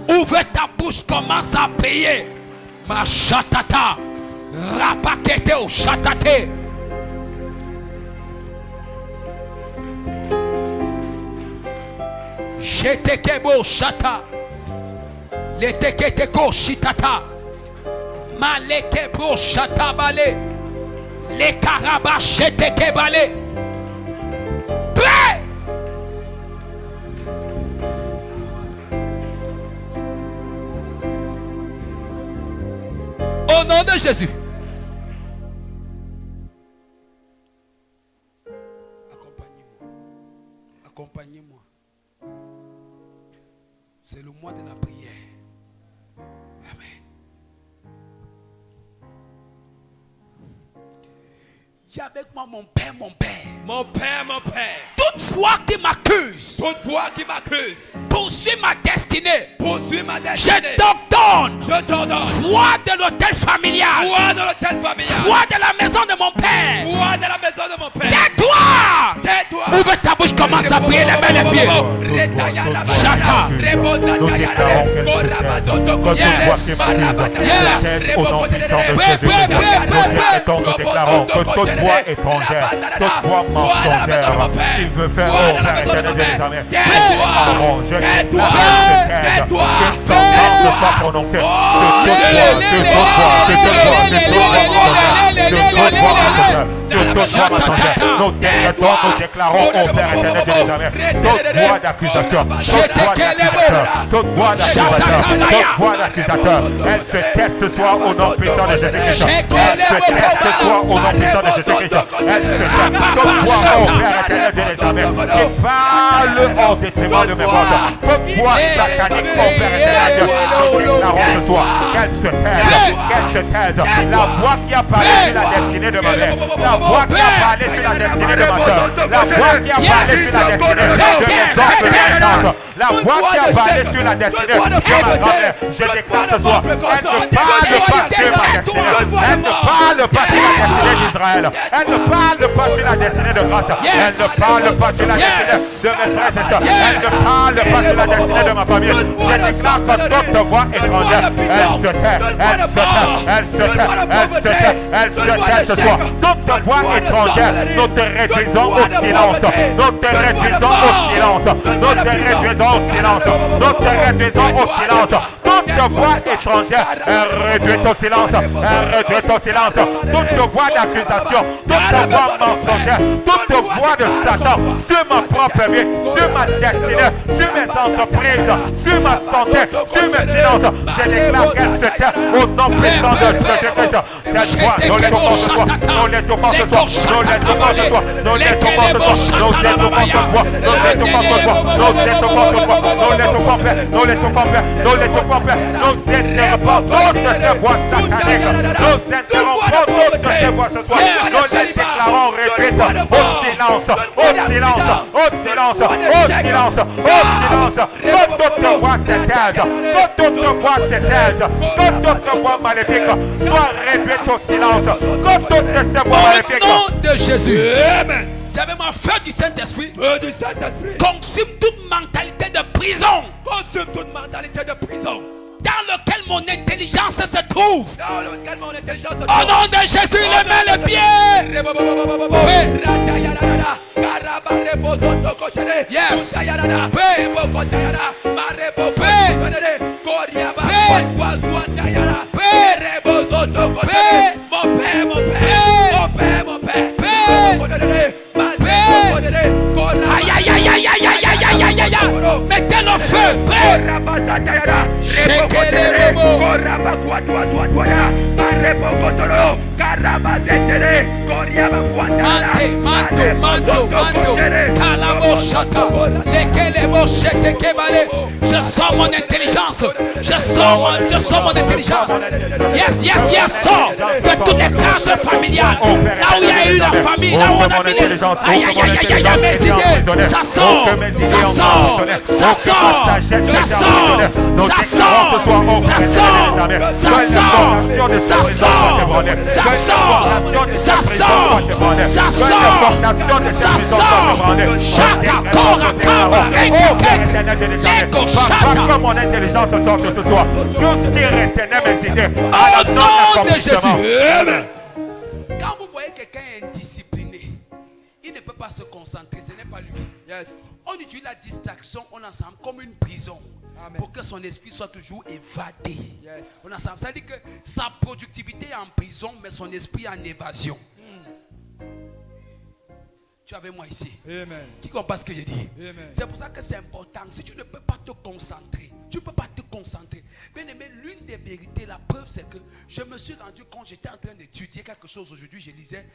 Ouvre ta bouche, commence à prier. Ma chatata, rapakete ou chatate. Jetekebo chata, leteketeko shitata. Maleke bro chatabale, les carabachete kebale. Prêt. Au nom de Jésus. Accompagnez-moi. C'est le mois de la prière. Amen. J'ai avec moi mon père. Mon père. Toute foi qui m'accuse. Poursuis ma destinée. Je t'ordonne. Foi de l'hôtel familial. Foi de la maison de mon père. Tais-toi. Ouvre ta bouche, commence à prier les mains et les pieds. Chata. Étrangère, toute foi mensongère, il veut faire au Père éternel des armées. Tais-toi, qu'une sentence soit prononcée sur voix mensongère, nous décrétons, nous déclarons, ô Père éternel de Jérusalem, toute voix d'accusation, toute voix d'accusateur, elle se tait ce soir au nom puissant de Jésus-Christ. Elle se tait ce soir au nom puissant de Jésus-Christ. Elle se tait. Toute voix, ô Père éternel de Jérusalem, qui parle au détriment de mes voix. Toute voix satanique, ô Père éternel, nous déclarons ce soir qu'elle se taise, qu'elle se taise. La voix qui a parlé sur la destinée de ma mère, la voix qui a parlé sur la destinée de ma soeur, la voix qui a parlé sur la destinée de mes oncles, de mes tantes, la voix qui a parlé sur la destinée de ma grand-mère, je déclare ce soir, elle ne parle pas sur ma destinée, elle ne parle pas sur la destinée d'Israël, elle ne parle pas sur la destinée de grâce, elle ne parle pas sur la destinée de mes frères et sœurs, elle ne parle pas sur la destinée de ma famille. Je déclare que toute voix étrangère, elle se tait, elle se tait, elle se tait, elle se tait, elle se tait ce soir. Toute voix étrangère, nous te réduisons au silence, nous te réduisons au silence, nous te réduisons au silence, nous te réduisons au silence. Toute voix étrangère, elle réduit au silence, elle réduit au silence. Toute voix d'accusation, toute voix mensongère, toute voix de Satan sur ma propre vie, sur ma destinée, sur mes entreprises, sur ma santé, sur mes finances, je déclare qu'elle se tait au nom puissant de Jésus-Christ. Cette voix, nous l'étouffons ce soir, nous l'étouffons ce soir, nous l'étouffons ce soir, nous l'étouffons ce soir, nous l'étouffons ce soir, nous l'étouffons ce soir, nous l'étouffons ce soir, nous l'étouffons Père, nous l'étouffons Père, nous l'étouffons Père, nous interrompons toutes ces voix sataniques, nous interrompons toutes ces voix ce soir, nous les déclarons réduites au silence, au silence, au silence, au silence, au silence, que toute voix se taise, que toute voix se taise, que toute voix maléfique soit réduite au silence, que toutes ces voix maléfiques. Au nom de Jésus. Amen. J'avais mon feu du Saint-Esprit. Feu du Saint-Esprit. Consume toute mentalité de prison. Consume toute mentalité de prison. Dans lequel mon intelligence se trouve. Dans lequel mon intelligence se trouve. Au nom de Jésus, les mains, les pieds. Yes. Mettez le feu. Je sens mon intelligence. Je sens mon intelligence. Yes, yes, yes, sors de toutes les cages familiales. Là où il y a eu la famille, là où on a mis les... Aïe, aïe, aïe, aïe, aïe, mes idées. Ça sort, ça sort, ça sort, ça sort, ça sort, ça sort, ça sort, ça sort, ça sort, ça sort, ça sort, ça sort. Chaka, kora, kaba, lego, chata. Que mon intelligence sorte ce soir. Tout ce qui retenait mes idées. Au nom de Jésus. Quand vous voyez quelqu'un indiscipliné, il ne peut pas se concentrer, ce n'est pas lui. Yes. On utilise la distraction, on ensemble comme une prison. Amen. Pour que son esprit soit toujours évadé. Yes. On ensemble. Ça veut dire que sa productivité est en prison, mais son esprit est en évasion. Tu es avec moi ici. Amen. Qui comprend ce que j'ai dit? Amen. C'est pour ça que c'est important. Si tu ne peux pas te concentrer, tu ne peux pas te concentrer. Bien aimé, l'une des vérités, la preuve, c'est que je me suis rendu compte, j'étais en train d'étudier quelque chose aujourd'hui, je lisais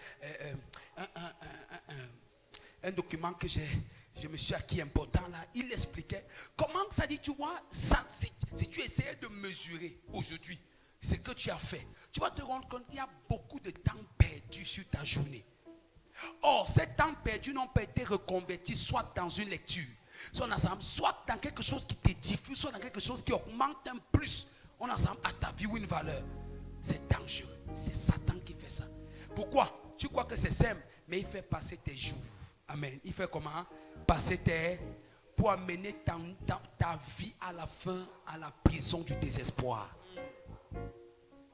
un document que je me suis acquis important là. Il expliquait comment ça dit, tu vois, ça, si tu essayais de mesurer aujourd'hui ce que tu as fait, tu vas te rendre compte qu'il y a beaucoup de temps perdu sur ta journée. Or, ces temps perdus n'ont pas été reconvertis soit dans une lecture, soit dans quelque chose qui t'édifie, soit dans quelque chose qui augmente un plus à ta vie ou une valeur. C'est dangereux. C'est Satan qui fait ça. Pourquoi? Tu crois que c'est simple, mais il fait passer tes jours. Amen. Il fait comment? Passer pour amener ta vie à la fin, à la prison du désespoir.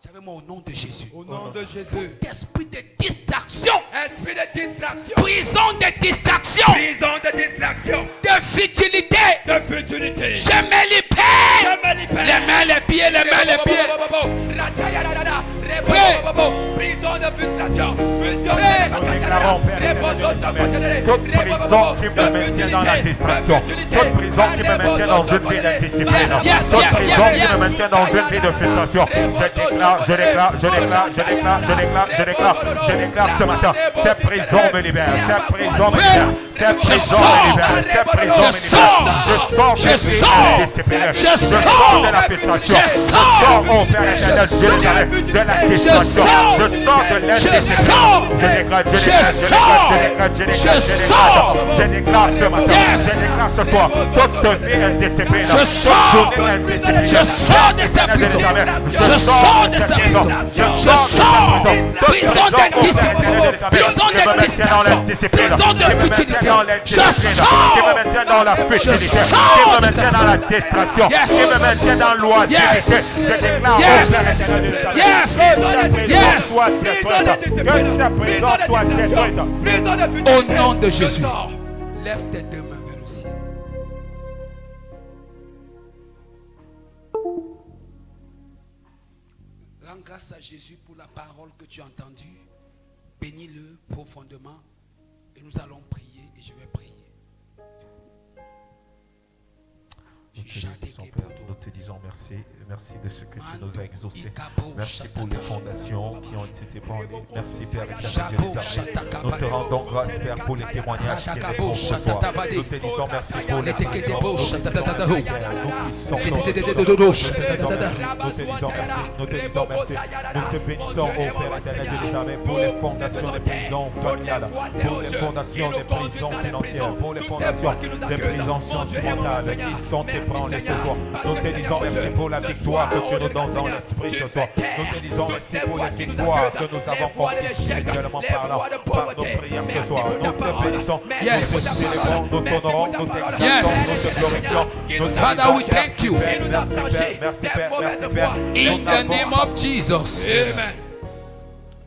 J'avais moi au nom de Jésus. Au nom de Jésus. Tout esprit de distraction. Esprit de distraction. Prison de distraction. Prison de distraction. De futilité. De futilité. Je me libère. Je me libère. Les mains, les pieds, les mains, les pieds. Prison de frustration. Nous déclarons, Père éternel, toute prison qui me maintient dans la distraction, toute prison qui me maintient dans une vie d'indiscipline, toute prison qui me maintient dans une vie de frustration, je déclare ce matin, cette prison me libère, cette prison me libère, cette prison me libère, cette prison me libère. Je sors de la frustration, je sors, oh Père éternel, de la distraction, je sors de l'indiscipline. Je déclare ce matin, je déclare ce soir, toute vie indiscipline, je sors de cette prison, je sors de cette prison, je sors, prison d'indiscipline, prison de distraction, prison de futilité, je sors, qui me maintient dans la futilité, qui me maintient dans la distraction, qui me maintient dans l'oisiveté. Je déclare, que sa prison soit détruite. Au nom de Jésus, lève tes deux mains vers le ciel. Rends grâce à Jésus pour la parole que tu as entendue. Bénis-le profondément et nous allons prier et je vais prier. Nous te disons merci. Merci de ce que tu nous as exaucé. Merci pour les fondations qui ont été branlées. Merci Père éternel de Jérusalem. Nous te rendons grâce Père pour les témoignages qui répondent ce soir. Nous te disons merci pour les prisons. Nous qui sommes nous te disons merci. Nous te disons merci. Nous te bénissons au Père éternel de Jérusalem pour les fondations des prisons familiales, pour les fondations des prisons financières, pour les fondations des prisons sentimentales qui sont ébranlées ce soir. Nous te disons merci pour la victoire que tu nous donnes dans l'esprit ce soir. Nous te disons merci pour la victoire que nous avons conquise spirituellement parlant par nos prières ce soir. Nous te bénissons, nous te célébrons, nous t'honorons, nous t'exaltons, nous te glorifions. Father, we thank you. Merci Père, merci Père. In the name of Jesus. Amen.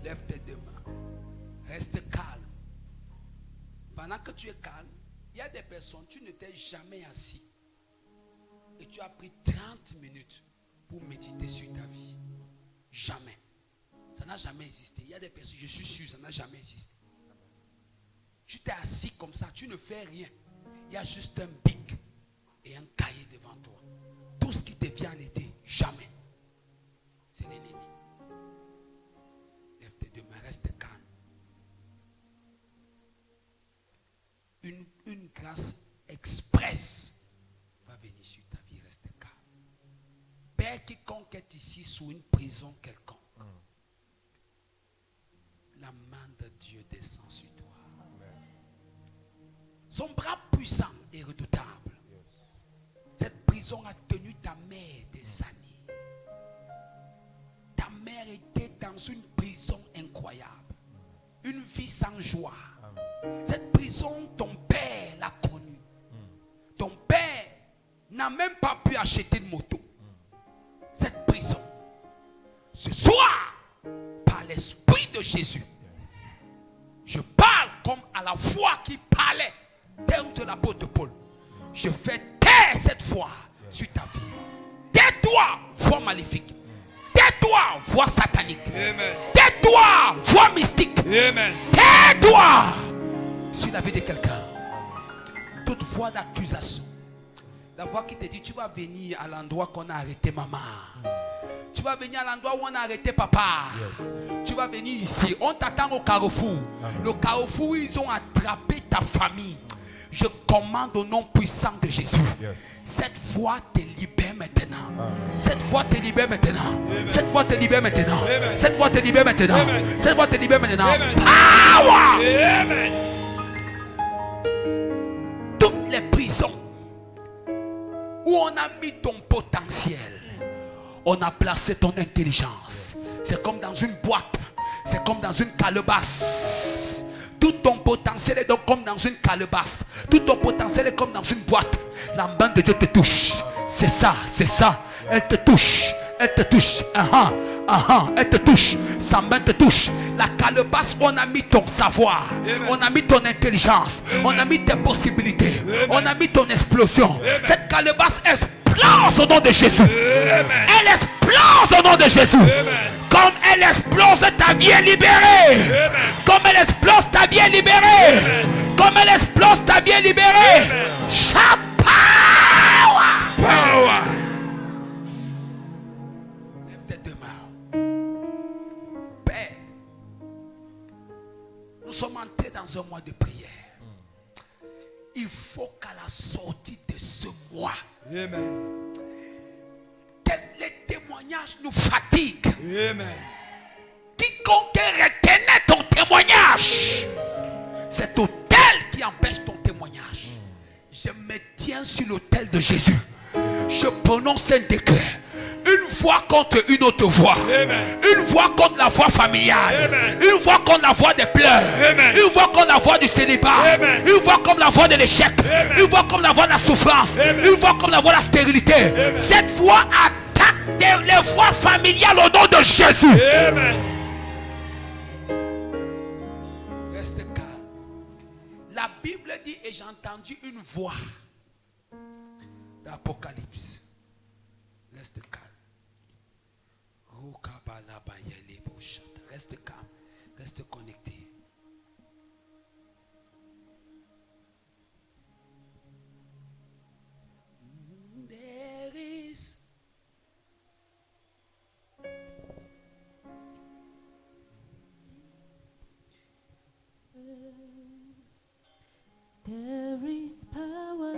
Lève tes deux mains. Reste calme. Pendant que tu es calme, il y a des personnes, tu ne t'es jamais assis. Et tu as pris 30 minutes pour méditer sur ta vie. Jamais. Ça n'a jamais existé. Il y a des personnes, je suis sûr, ça n'a jamais existé. Tu t'es assis comme ça, tu ne fais rien. Il y a juste un bic et un cahier devant toi. Tout ce qui te vient en idée, jamais. C'est l'ennemi. Lève tes deux mains, reste calme. Une grâce express va venir sur ta vie, reste calme. Père, quiconque est ici sous une prison quelconque, la main de Dieu descend sur toi. Son bras puissant et redoutable. Cette prison a tenu ta mère des années. Ta mère était dans une prison incroyable. Une vie sans joie. Cette prison, ton père l'a connue. Ton père n'a même pas pu acheter une moto. Cette prison. Ce soir, par l'Esprit de Jésus, je parle comme à la voix qui parlait de l'apôtre Paul. Je fais taire cette foi sur ta vie. Tais-toi, voix maléfique. Tais-toi, voix satanique. Tais-toi, voix mystique. Tais-toi sur la vie de quelqu'un. Toute voix d'accusation. La voix qui te dit, tu vas venir à l'endroit qu'on a arrêté maman. Tu vas venir à l'endroit où on a arrêté papa. Tu vas venir ici. On t'attend au carrefour. Le carrefour, ils ont attrapé ta famille. Je commande au nom puissant de Jésus. Cette voix te libère maintenant. Cette voix te libère maintenant. Cette voix te libère maintenant. Cette voix te libère maintenant. Cette voix te libère maintenant. Power! Toutes les prisons où on a mis ton potentiel, on a placé ton intelligence. C'est comme dans une boîte. C'est comme dans une calebasse. Tout ton potentiel est donc comme dans une calebasse. Tout ton potentiel est comme dans une boîte. La main de Dieu te touche. C'est ça, c'est ça. Elle te touche. Elle te touche. Elle te touche. Sa main te touche. La calebasse, on a mis ton savoir. On a mis ton intelligence. On a mis tes possibilités. On a mis ton explosion. Cette calebasse explose au nom de Jésus. Elle explose au nom de Jésus. Comme elle explose, ta vie est libérée. Amen. Comme elle explose, ta vie est libérée. Comme elle explose, ta vie est libérée. Amen. Shout power. Power. Lève tes deux mains. Père, nous sommes entrés dans un mois de prière. Il faut qu'à la sortie de ce mois, Amen. que les témoignages nous fatiguent. Amen. Quiconque retenait ton témoignage, c'est l'autel qui empêche ton témoignage. Je me tiens sur l'autel de Jésus. Je prononce un décret. Une voix contre une autre voix. Amen. Une voix contre la voix familiale. Amen. Une voix contre la voix des pleurs. Amen. Une voix contre la voix du célibat. Amen. Une voix comme la voix de l'échec. Amen. Une voix comme la voix de la souffrance. Amen. Une voix comme la voix de la stérilité. Amen. Cette voix attaque les voix familiales au nom de Jésus. Amen. Reste calme. La Bible dit, et j'ai entendu une voix d'Apocalypse. Reste calme. Reste calme. Reste connecté. There is There is power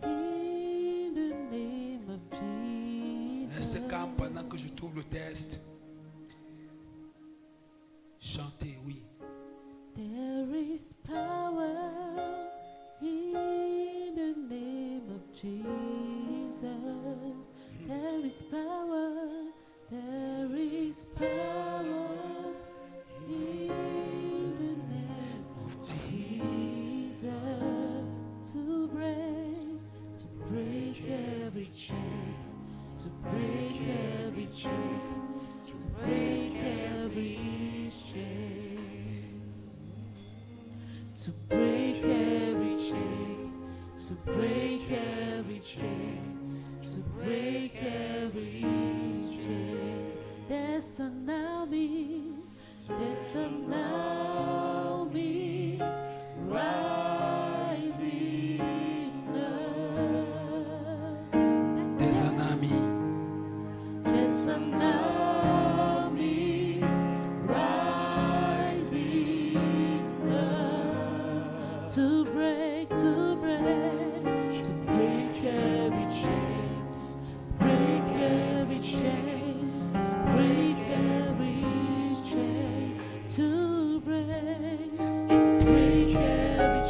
in the name of Jesus. Reste calme pendant que je trouve le texte. Chantez, oui. There is power in the name of Jesus. There is power. There is power in the name of Jesus to break every chain, to break every chain, to break every chain, to break every chain, to break every chain, to break every chain. There's an army, there's an army rising up. Des un ami. There's an army rising up to break every chain, to break every chain, to break every chain, to break every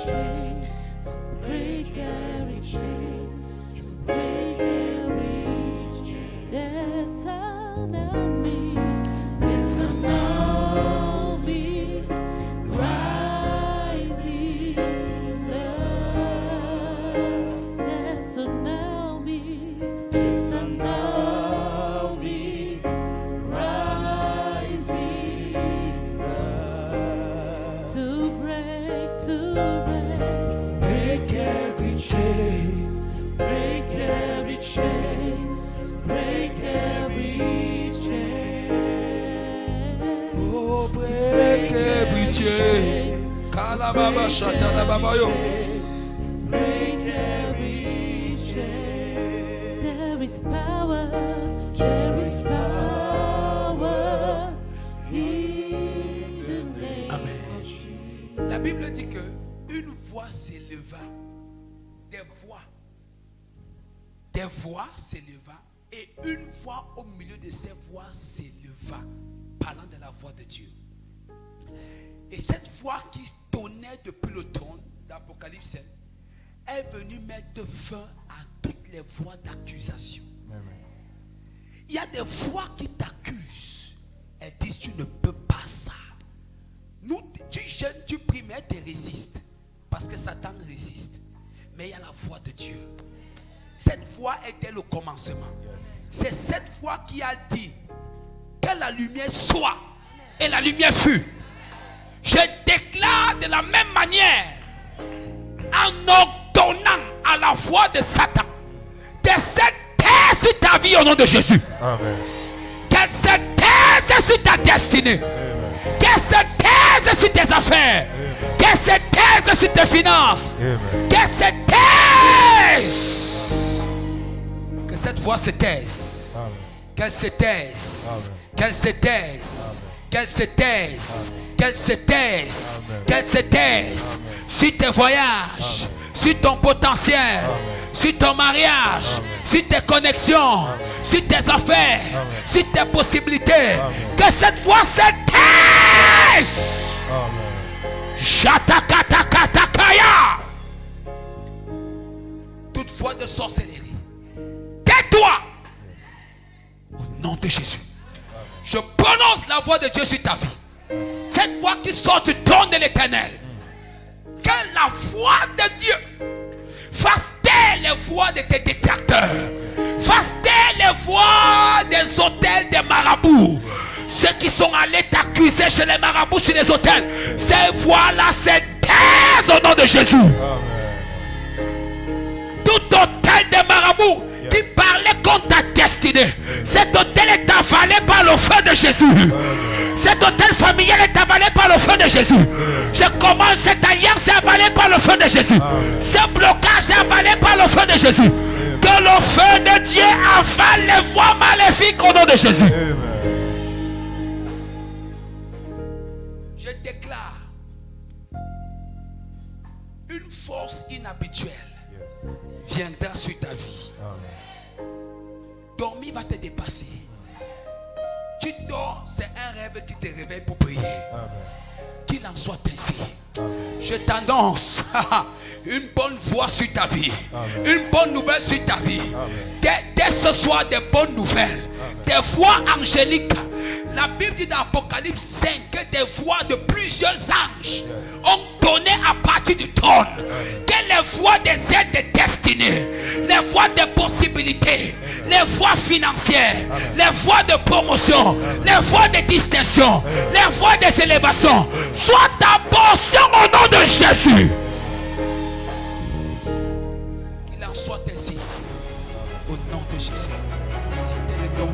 chain, to break every chain, to break every chain. There's an army, there's an army rising up. There's an army, there's an army rising up to break Break every chain. break every chain, to break every chain. Oh, break every chain. Kalababa shatana babayo. Break every chain. There is power in the name of Amen. Jesus. La Bible dit que une voix s'éleva. Des voix s'éleva. Et une voix au milieu de ces voix s'éleva. Parlant de la voix de Dieu. Et cette voix qui tonnait depuis le trône d'Apocalypse est venue mettre fin à toutes les voix d'accusation. Il y a des voix qui t'accusent. Elles disent tu ne peux pas ça. Nous, tu jeûnes, tu pries, mais elles te résistent. Parce que Satan résiste. Mais il y a la voix de Dieu. Cette voix était le commencement. C'est cette voix qui a dit que la lumière soit. Et la lumière fut. Je déclare de la même manière, en ordonnant à la voix de Satan, de se taire sur ta vie au nom de Jésus. Amen. Qu'elle se taire taise sur ta destinée. Qu'elle se taise sur tes affaires. Qu'elle se taise sur tes finances. Qu'elle se taise. Que cette voix se taise. Qu'elle se taise. Qu'elle se taise. Qu'elle se taise. Qu'elle se taise. Qu'elle se taise. Sur tes voyages. Sur ton potentiel. Sur ton mariage. Sur tes connexions. Sur tes affaires. Sur tes possibilités. Que cette voix se taise. Shatakatakatakaya. Toute voix de sorcellerie. Tais-toi. Au nom de Jésus. Je prononce la voix de Dieu sur ta vie. Cette voix qui sort du trône de l'Éternel. Que la voix de Dieu fasse taire les voix de tes détracteurs. Fasse taire les voix des hôtels des marabouts. Ceux qui sont allés t'accuser chez les marabouts sur les hôtels. Ces voix-là se taisent au nom de Jésus. Tout hôtel des marabouts qui parlait contre ta destinée. Cet hôtel est avalé par le feu de Jésus. Cet hôtel familial est avalé par le feu de Jésus. Je commande cette alliance est avalée par le feu de Jésus. Ce blocage est avalé par le feu de Jésus. Que le feu de Dieu avale les voies maléfiques au nom de Jésus. Je déclare une force inhabituelle viendra sur ta vie. Dormir va te dépasser. Tu dors, c'est un rêve qui te réveille pour prier. Qu'il en soit ainsi. Je t'annonce une bonne voix sur ta vie. Une bonne nouvelle sur ta vie. Dès ce soir, des bonnes nouvelles. Des voix angéliques. La Bible dit dans Apocalypse 5 que des voix de plusieurs anges ont donné à partir du trône. Que les voix des aides de destinée, les voix des possibilités, les voix financières, les voix de promotion, les voix de distinction, les voix des élévations soient ta portion au nom de Jésus. Qu'il en soit ainsi au nom de Jésus. C'était le don.